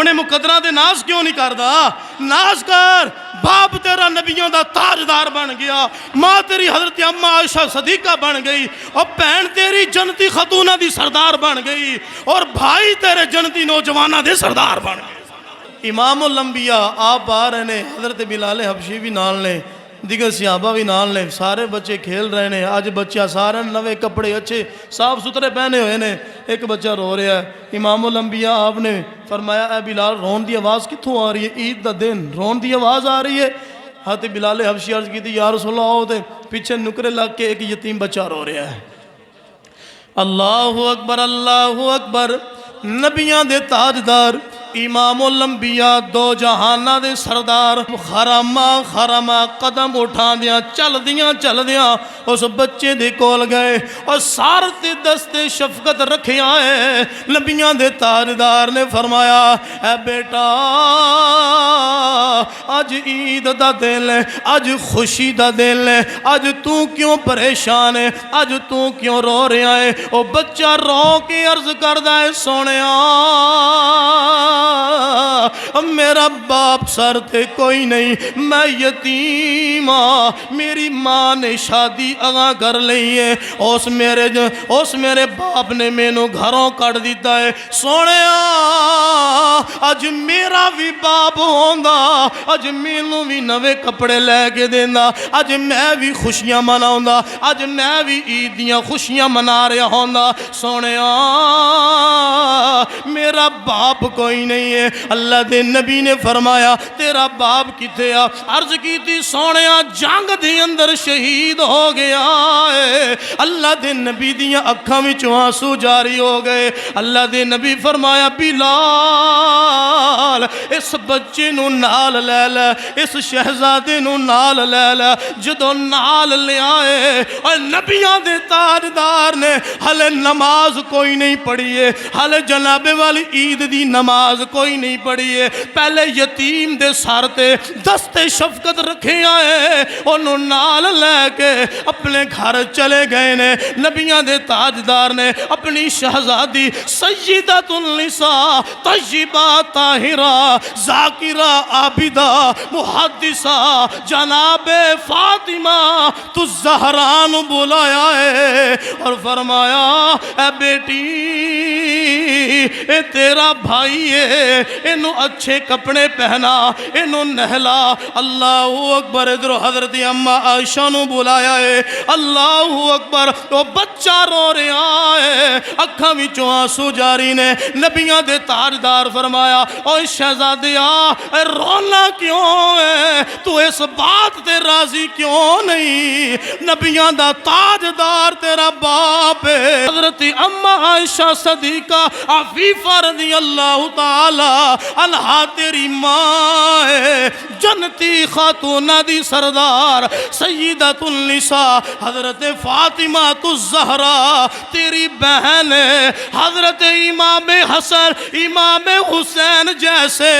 اپنے مقدرہ دے ناز کیوں نہیں کردا؟ ناز کر، باپ تیرا نبیوں دا تاجدار بن گیا، ماں تیری حضرت اماں عائشہ صدیقہ بن گئی، اور بہن تیری جنتی خاتونہ دی سردار بن گئی، اور بھائی تیرے جنتی نوجوانہ دے سردار بن گئے۔ امام الانبیاء آپ آ رہے ہیں، حضرت بلال حبشی بھی نال نے، دیگر صحابہ بھی نال نے، سارے بچے کھیل رہے ہیں۔ آج بچہ سارے نوے کپڑے اچھے صاف ستھرے پہنے ہوئے نے، ایک بچہ رو رہا ہے۔ امام الانبیاء آپ نے فرمایا اے بلال رون دی آواز کتھوں آ رہی ہے؟ عید دا دن رون دی آواز آ رہی ہے؟ حضرت بلال حبشی عرض کی تھی یا رسول اللہ آؤ، پیچھے نکرے لگ کے ایک یتیم بچہ رو رہا ہے۔ اللہ اکبر اللہ اکبر، نبیاں دے تاجدار امام الانبیاء دو جہانہ دے سردار خرما قدم اٹھا دیا چل دیا اس بچے دے کول گئے اور سارتے دستے شفقت رکھے آئے۔ نبیاں دے تاجدار نے فرمایا اے بیٹا آج عید دا دن ہے، آج خوشی دا دن ہے، آج تو کیوں پریشان ہے، آج تو کیوں رو رہا ہے؟ او بچہ رو کے عرض کردہ ہے سونیا میرا باپ سر تے کوئی نہیں، میں یتیم ہاں، میری ماں نے شادی اگاں کر لئی ہے، اس میرے باپ نے مینوں گھروں کٹ دیتا ہے۔ سونے اج میرا بھی باپ ہوندا، اج مینوں بھی نوے کپڑے لے کے دیندا، اج میں بھی خوشیاں مناوندا، اج میں بھی عید دیاں خوشیاں منا رہا ہوندا۔ سونے میرا باپ کوئی نہیں ہے۔ اللہ دے نبی نے فرمایا تیرا باپ کتے آ؟ عرض کی تھی سونے جنگ دے اندر شہید ہو گیا ہے۔ اللہ دے نبی دیاں اکھاں وچوں آنسو جاری ہو گئے۔ اللہ دے نبی فرمایا بلال اس بچے نو نال لے لے، اس شہزادے نو نال لے لے۔ جدو نال لے آئے اور نبیاں دے تاجدار نے ہلے نماز کوئی نہیں پڑھی ہے، ہلے جناب والی عید دی نماز کوئی نہیں پڑھی ہے، پہلے یتیم دے سر تے دستے شفقت رکھے آئے، انہوں نال لے کے اپنے گھر چلے گئے نے۔ نبیاں دے تاجدار نے اپنی شہزادی سیدۃ النساء طیبہ طاہرہ ذاکرہ عابدہ محدثہ جناب فاطمہ الزہرا نو بلایا ہے اور فرمایا اے بیٹی اے تیرا بھائی ہے، انہوں اچھے کپڑے پہنا، انہوں نہلا۔ اللہ اکبر، ادھر حضرت اماں عائشہ نو بلایا ہے۔ اللہ اکبر، وہ بچہ رو رہا ہے، اکھاں وچوں آنسو جاری نے۔ نبیاں دے تاجدار فرمایا اوہ شہزادیا رونا کیوں ہے؟ تو اس بات تے راضی کیوں نہیں؟ نبیاں دا تاجدار تیرا باپ ہے۔ حضرت اماں عائشہ صدیقہ عفیفہ رضی اللہ تعالی عنہا تیری ماں ہے، جنتی خاتونہ دی سردار سیدۃ النساء حضرت فاطمہ الزہرا تیری بہن ہے۔ حضرت امام حسن امام حسین جیسے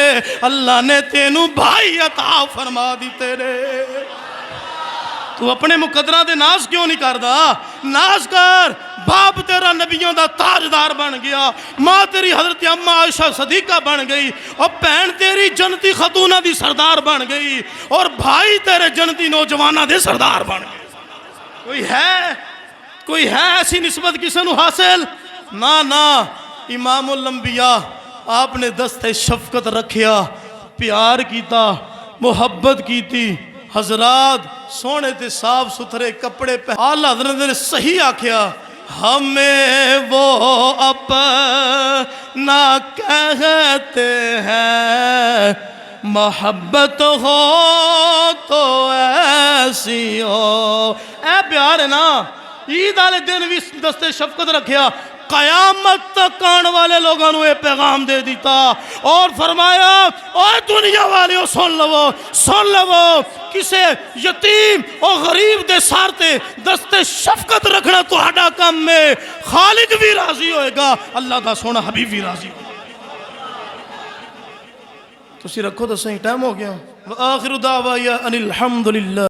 اللہ نے تینوں بھائی عطا فرما دی تیرے۔ تو اپنے مقدرہ دے ناز کیوں نہیں کردا؟ ناز کر، باپ تیرا نبیوں دا تاجدار بن گیا، ماں تیری حضرت اماں عائشہ صدیقہ بن گئی، اور بہن تیری جنتی خاتونہ دی سردار بن گئی، اور بھائی تیرے جنتی نوجوانہ دے سردار بن گئے۔ کوئی ہے ایسی نسبت کسی نو حاصل؟ نہ امام الانبیاء آپ نے دستے شفقت رکھیا، پیار کیتا، محبت کیتی۔ حضرات سونے تے صاف ستھرے کپڑے آلہ حضرت نے صحیح آکھیا ہمیں وہ اپنا کہتے ہیں، محبت ہو تو ایسی ہو۔ اے پیار ہے نا، عید والے دن بھی دستے شفقت رکھیا، قیامت تک آنے والے لوگوں نے پیغام دے دیتا اور فرمایا اوہ دنیا والیوں سن لو کسے یتیم اور غریب دے سارتے دستے شفقت رکھنا تو ہڈا کم میں خالق بھی راضی ہوئے گا، اللہ دا سونا حبیب بھی راضی ہوئے گا۔ تو اسی رکھو تو صحیح ٹائم ہو گیا۔ وآخر دعوایا ان الحمدللہ۔